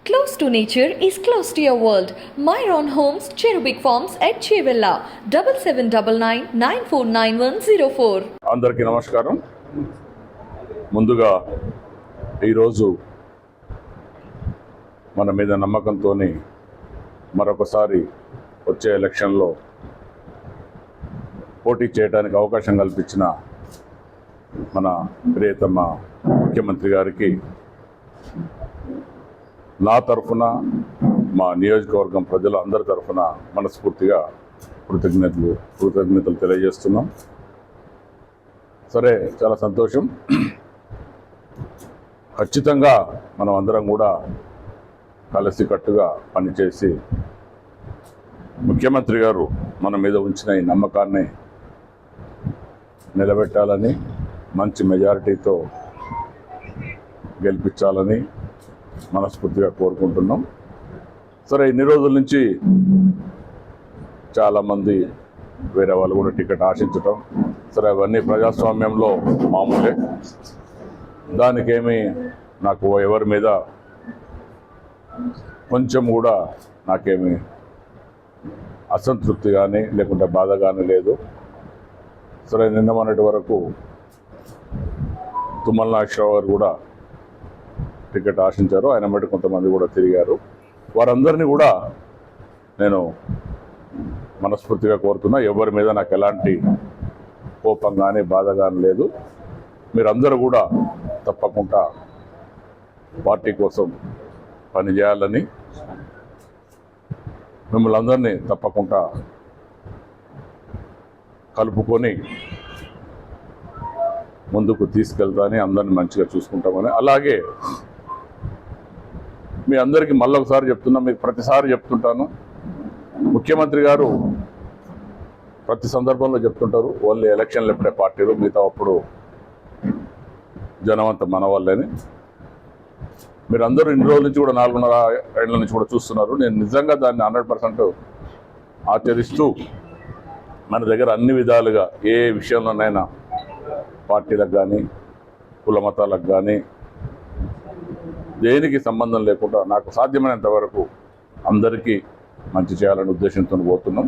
Close to nature is close to your world. Myron Homes, Cherubic Farms at Chevilla, 7799949104. అందరికీ నమస్కారం. ముందుగా ఈరోజు మన మీద నమ్మకంతో మరొకసారి వచ్చే ఎలక్షన్లో పోటీ చేయడానికి అవకాశం కల్పించిన మన ప్రియతమ ముఖ్యమంత్రి గారికి నా తరఫున మా నియోజకవర్గం ప్రజల అందరి తరఫున మనస్ఫూర్తిగా కృతజ్ఞతలు తెలియజేస్తున్నాం. సరే, చాలా సంతోషం. ఖచ్చితంగా మనం అందరం కూడా కలిసికట్టుగా పనిచేసి ముఖ్యమంత్రి గారు మన మీద ఉంచిన ఈ నమ్మకాన్ని నిలబెట్టాలని, మంచి మెజారిటీతో గెలిపించాలని మనస్ఫూర్తిగా కోరుకుంటున్నాం. సరే, ఇన్ని రోజుల నుంచి చాలామంది వేరే వాళ్ళు కూడా టికెట్ ఆశించటం, సరే అవన్నీ ప్రజాస్వామ్యంలో మామూలే. దానికేమీ నాకు ఎవరి మీద కొంచెం కూడా నాకేమీ అసంతృప్తి కానీ లేకుంటే బాధ కానీ లేదు. సరే, నిన్న మొన్నటి వరకు తుమ్మల నాగేశ్వరరావు గారు కూడా టికెట్ ఆశించారు, ఆయన బట్టి కొంతమంది కూడా తిరిగారు. వారందరినీ కూడా నేను మనస్ఫూర్తిగా కోరుతున్నా. ఎవరి మీద నాకు ఎలాంటి కోపం కానీ బాధ కానీ లేదు. మీరందరూ కూడా తప్పకుండా పార్టీ కోసం పనిచేయాలని, మిమ్మల్ని అందరినీ తప్పకుండా కలుపుకొని ముందుకు తీసుకెళ్తానని, అందరినీ మంచిగా చూసుకుంటామని, అలాగే మీ అందరికీ మళ్ళొకసారి చెప్తున్నా, మీకు ప్రతిసారి చెప్తుంటాను, ముఖ్యమంత్రి గారు ప్రతి సందర్భంలో చెప్తుంటారు, ఓన్లీ ఎలక్షన్లు ఎప్పుడే పార్టీలు, మిగతా అప్పుడు జనమంతా మన వాళ్ళని. మీరు అందరూ ఇన్ని రోజుల నుంచి కూడా 4.5 ఏళ్ల నుంచి కూడా చూస్తున్నారు. నేను నిజంగా దాన్ని 100% ఆచరిస్తూ మన దగ్గర అన్ని విధాలుగా ఏ విషయంలోనైనా పార్టీలకు కానీ కుల మతాలకు కానీ దేనికి సంబంధం లేకుండా నాకు సాధ్యమైనంత వరకు అందరికీ మంచి చేయాలనే ఉద్దేశంతో పోతున్నాం.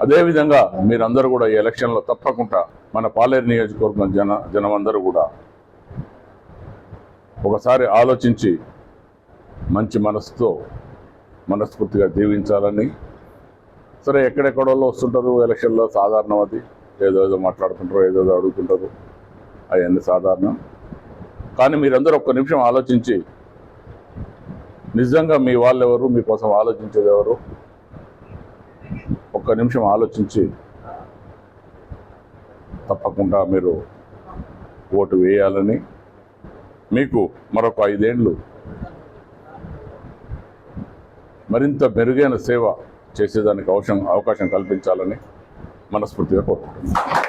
అదేవిధంగా మీరందరూ కూడా ఈ ఎలక్షన్లో తప్పకుండా మన పాలేరు నియోజకవర్గం జనమందరూ కూడా ఒకసారి ఆలోచించి మంచి మనసుతో మనస్ఫూర్తిగా దీవించాలని. సరే, ఎక్కడెక్కడో వస్తుంటారు ఎలక్షన్లో, సాధారణం అది. ఏదో మాట్లాడుతుంటారు, ఏదో అడుగుతుంటారు, అవన్నీ సాధారణం. కానీ మీరందరూ ఒక్క నిమిషం ఆలోచించి, నిజంగా మీ వాళ్ళు ఎవరు, మీకోసం ఆలోచించేది ఎవరు, ఒక్క నిమిషం ఆలోచించి తప్పకుండా మీరు ఓటు వేయాలని, మీకు మరొక 5 ఏళ్ళు మరింత మెరుగైన సేవ చేసేదానికి అవకాశం కల్పించాలని మనస్ఫూర్తిగా కోరుకుంటున్నాను.